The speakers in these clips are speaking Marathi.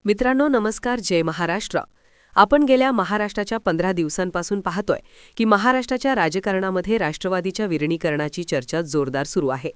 मित्रांनो नमस्कार. जय महाराष्ट्र. आपण गेल्या महाराष्ट्राच्या 15 दिवसांपासून पाहतोय की महाराष्ट्राच्या राजकारणामध्ये राष्ट्रवादीच्या विलीनीकरणाची चर्चा जोरदार सुरू आहे.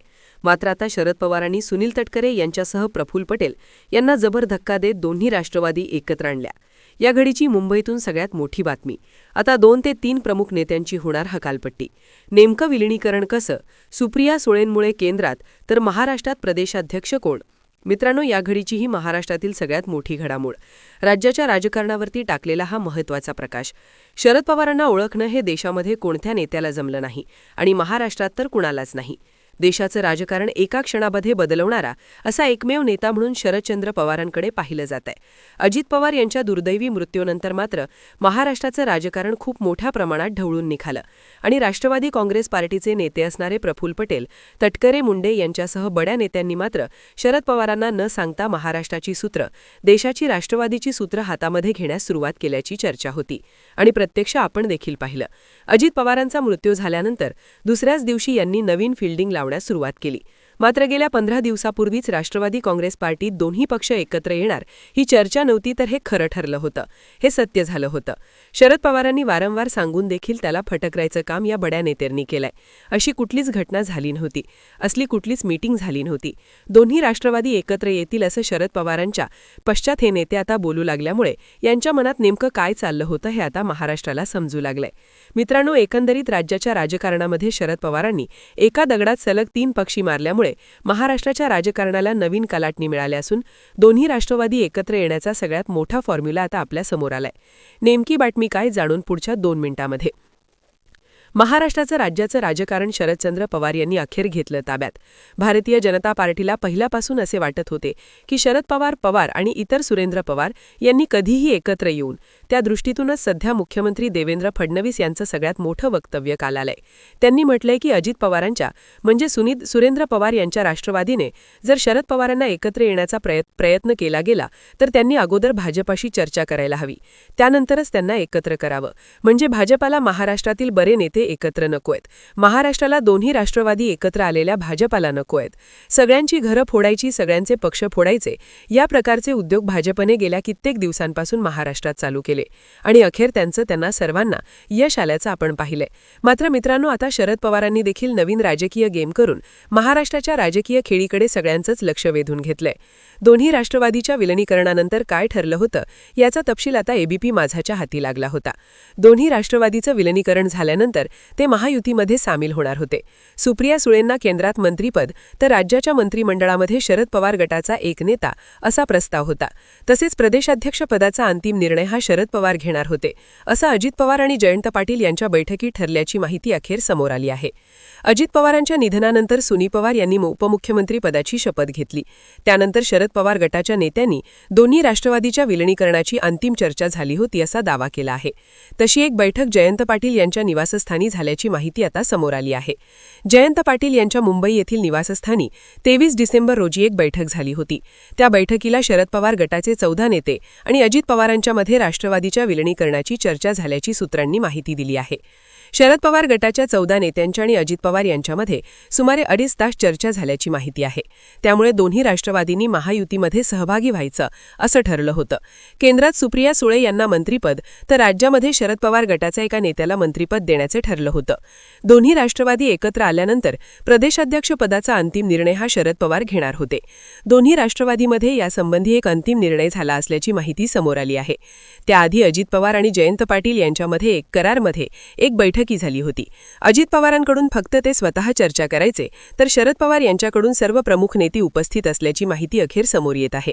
मात्र आता शरद पवारांनी सुनील तटकरे यांच्यासह प्रफुल्ल पटेल यांना जबर धक्का देत दोन्ही राष्ट्रवादी एकत्र आणल्या. या घडीची मुंबईतून सगळ्यात मोठी बातमी. आता 2 ते 3 प्रमुख नेत्यांची होणार हकालपट्टी. नेमकं विलीनीकरण कसं? सुप्रिया सुळेंमुळे केंद्रात तर महाराष्ट्रात प्रदेशाध्यक्ष कोण? मित्रांनो, या घडीची ही महाराष्ट्रातील सगळ्यात मोठी घडामोड. राज्याच्या राजकारणावरती टाकलेला हा महत्त्वाचा प्रकाश. शरद पवारांना ओळखणं हे देशामध्ये कोणत्या नेत्याला जमलं नाही आणि महाराष्ट्रात तर कुणालाच नाही. देशाचं राजकारण एका क्षणामध्ये बदलवणारा असा एकमेव नेता म्हणून शरदचंद्र पवारांकडे पाहिलं जात आहे. अजित पवार यांच्या दुर्दैवी मृत्यूनंतर मात्र महाराष्ट्राचं राजकारण खूप मोठ्या प्रमाणात ढवळून निघालं आणि राष्ट्रवादी काँग्रेस पार्टीचे नेते असणारे प्रफुल्ल पटेल, तटकरे, मुंडे यांच्यासह बड्या नेत्यांनी मात्र शरद पवारांना न सांगता महाराष्ट्राची सूत्र, देशाची राष्ट्रवादीची सूत्र हातामध्ये घेण्यास सुरुवात केल्याची चर्चा होती आणि प्रत्यक्ष आपण देखील पाहिलं. अजित पवारांचा मृत्यू झाल्यानंतर दुसऱ्याच दिवशी यांनी नवीन फिल्डिंग लावण्यास सुरुवात केली. मात्र गेल्या 15 दिवसापूर्वीच राष्ट्रवादी काँग्रेस पार्टीत दोन्ही पक्ष एकत्र येणार ही चर्चा नव्हती, तर हे खरं ठरलं होतं. हे सत्य झालं होतं. शरद पवारांनी वारंवार सांगून देखील त्याला फटकरायचं काम या बड्या नेत्यांनी केलंय. अशी कुठलीच घटना झाली नव्हती, असली कुठलीच मीटिंग झाली नव्हती. दोन्ही राष्ट्रवादी एकत्र येतील असं शरद पवारांच्या पश्चात हे नेते आता बोलू लागल्यामुळे यांच्या मनात नेमकं काय चाललं होतं हे आता महाराष्ट्राला समजू लागलंय. मित्रांनो, एकंदरीत राज्याच्या राजकारणामध्ये शरद पवारांनी एका दगडात सलग 3 पक्षी मारल्यामुळे महाराष्ट्राच्या राजकारणाला नवीन कलाटणी मिळाली असून दोन्ही राष्ट्रवादी एकत्र येण्याचा सगळ्यात मोठा फॉर्म्युला आता आपल्या समोर आलाय. नेमकी बातमी काय जाणून पुढच्या 2 मिनिटांमध्ये. महाराष्ट्राचं राज्याचं राजकारण शरदचंद्र पवार यांनी अखेर घेतलं ताब्यात. भारतीय जनता पार्टीला पहिल्यापासून असे वाटत होते की शरद पवार आणि इतर सुरेंद्र पवार यांनी कधीही एकत्र येऊन त्या दृष्टीतूनच सध्या मुख्यमंत्री देवेंद्र फडणवीस यांचं सगळ्यात मोठं वक्तव्य काल आलंय. त्यांनी म्हटलंय की अजित पवारांच्या म्हणजे सुरेंद्र पवार यांच्या राष्ट्रवादीने जर शरद पवारांना एकत्र येण्याचा प्रयत्न केला गेला तर त्यांनी अगोदर भाजपाशी चर्चा करायला हवी, त्यानंतरच त्यांना एकत्र करावं. म्हणजे भाजपाला महाराष्ट्रातील बरे नेते एकत्र नकोयत, महाराष्ट्राला दोन्ही राष्ट्रवादी एकत्र आलेल्या भाजपाला नकोयत, सगळ्यांची घरं फोडायची, सगळ्यांचे पक्ष फोडायचे, या प्रकारचे उद्योग भाजपने गेल्या कित्येक दिवसांपासून महाराष्ट्रात चालू केले आणि अखेर त्यांना सर्वांना यश आल्याचं आपण पाहिलंय. मात्र मित्रांनो, आता शरद पवारांनी देखील नवीन राजकीय गेम करून महाराष्ट्राच्या राजकीय खेळीकडे सगळ्यांचंच लक्ष वेधून घेतलंय. दोन्ही राष्ट्रवादीच्या विलीनीकरणानंतर काय ठरलं होतं याचा तपशील आता एबीपी माझाच्या हाती लागला होता. दोन्ही राष्ट्रवादीचं विलीनीकरण झाल्यानंतर ते महायुतीमध्ये सामील होणार होते. सुप्रिया सुळेंना केंद्रात मंत्रीपद तर राज्याच्या मंत्रिमंडळामध्ये शरद पवार गटाचा एक नेता असा प्रस्ताव होता. तसेच प्रदेशाध्यक्ष पदाचा अंतिम निर्णय हा शरद पवार घेणार होते असं अजित पवार आणि जयंत पाटील यांच्या बैठकीत ठरल्याची माहिती अखेर समोर आली आहे. अजित पवारांच्या निधनानंतर सुनी पवार यांनी उपमुख्यमंत्री पदाची शपथ घेतली. त्यानंतर शरद पवार गटाच्या नेत्यांनी दोन्ही राष्ट्रवादीच्या विलीनीकरणाची अंतिम चर्चा झाली होती असा दावा केला आहे. तशी एक बैठक जयंत पाटील यांच्या निवासस्थानी झाल्याची माहिती आता समोर आली आहे. जयंत पाटील यांच्या मुंबई येथील निवासस्थानी 23 डिसेंबर रोजी एक बैठक झाली होती. त्या बैठकीला शरद पवार गटाचे 14 नेते आणि अजित पवारांच्यामध्ये राष्ट्रवादीच्या विलीनीकरणाची चर्चा झाल्याची सूत्रांनी माहिती दिली आहे. शरद पवार गटाच्या 14 नेत्यांच्या आणि अजित पवार यांच्यामध्ये सुमारे 2.5 तास चर्चा झाल्याची माहिती आहे. त्यामुळे दोन्ही राष्ट्रवादींनी महायुतीमध्ये सहभागी व्हायचं असं ठरलं होतं. केंद्रात सुप्रिया सुळे यांना मंत्रिपद तर राज्यामध्ये शरद पवार गटाच्या एका नेत्याला मंत्रिपद देण्याचे ठरलं होतं. दोन्ही राष्ट्रवादी एकत्र आल्यानंतर प्रदेशाध्यक्ष पदाचा अंतिम निर्णय हा शरद पवार घेणार होते. दोन्ही राष्ट्रवादीमध्ये यासंबंधी एक अंतिम निर्णय झाला असल्याची माहिती समोर आली आहे. त्याआधी अजित पवार आणि जयंत पाटील यांच्यामध्ये एक करारमध्ये एक बैठक झाली होती. अजित पवारांकडून फक्त ते स्वतः चर्चा करायचे तर शरद पवार यांच्याकडून सर्व प्रमुख नेते उपस्थित असल्याची माहिती अखेर समोर येत आहे.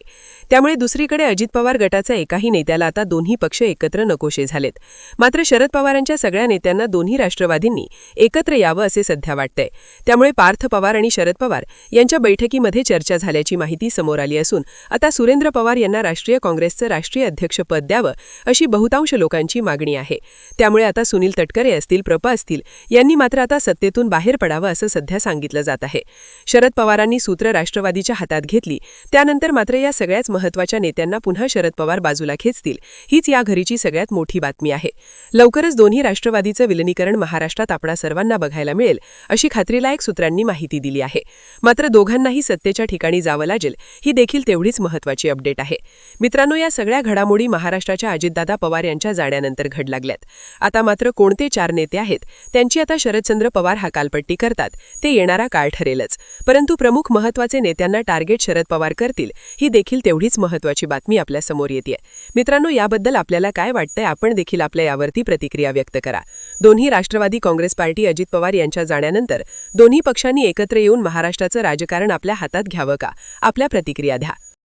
त्यामुळे दुसरीकडे अजित पवार गटाचा एकाही नेत्याला आता दोन्ही पक्ष एकत्र नकोशे झालेत. मात्र शरद पवारांच्या सगळ्या नेत्यांना दोन्ही राष्ट्रवादींनी एकत्र यावं असे सध्या वाटतंय. त्यामुळे पार्थ पवार आणि शरद पवार यांच्या बैठकीमध्ये चर्चा झाल्याची माहिती समोर आली असून आता सुरेंद्र पवार यांना राष्ट्रीय काँग्रेसचं राष्ट्रीय अध्यक्षपद द्यावं अशी बहुतांश लोकांची मागणी आहे. त्यामुळे आता सुनील तटकरे असतील, प्रपा असतील यांनी मात्र आता सत्तेतून बाहेर पडावं असं सध्या सांगितलं जात आहे. शरद पवारांनी सूत्र राष्ट्रवादीच्या हातात घेतली, त्यानंतर मात्र या सगळ्याच महत्त्वाच्या नेत्यांना पुन्हा शरद पवार बाजूला खेचतील, हीच या घडीची सगळ्यात मोठी बातमी आहे. लवकरच दोन्ही राष्ट्रवादीचं विलिनीकरण महाराष्ट्रात आपणा सर्वांना बघायला मिळेल, अशी खात्रीलायक सूत्रांनी माहिती दिली आहे. मात्र दोघांनाही सत्तेच्या ठिकाणी जावं लागेल, ही देखील तेवढीच महत्त्वाची अपडेट आहे. मित्रांनो, या सगळ्या घडामोडी महाराष्ट्राच्या अजितदादा पवार यांच्या जाण्यानंतर घड लागल्यात. आता मात्र कोणते 4 नेते आहेत, त्यांची आता शरदचंद्र पवार हकालपट्टी करतात, ते येणारा काळ ठरेलच. परंतु प्रमुख महत्त्वाचे नेत्यांना टार्गेट शरद पवार करतील, ही देखील तेवढीच महत्त्वाची बातमी आपल्या समोर येते. मित्रांनो, याबद्दल आपल्याला काय वाटतंय, आपण देखील आपल्या यावरती प्रतिक्रिया व्यक्त करा. दोन्ही राष्ट्रवादी काँग्रेस पार्टी अजित पवार यांच्या जाण्यानंतर दोन्ही पक्षांनी एकत्र येऊन महाराष्ट्राचं राजकारण आपल्या हातात घ्यावं का? आपल्या प्रतिक्रिया द्या.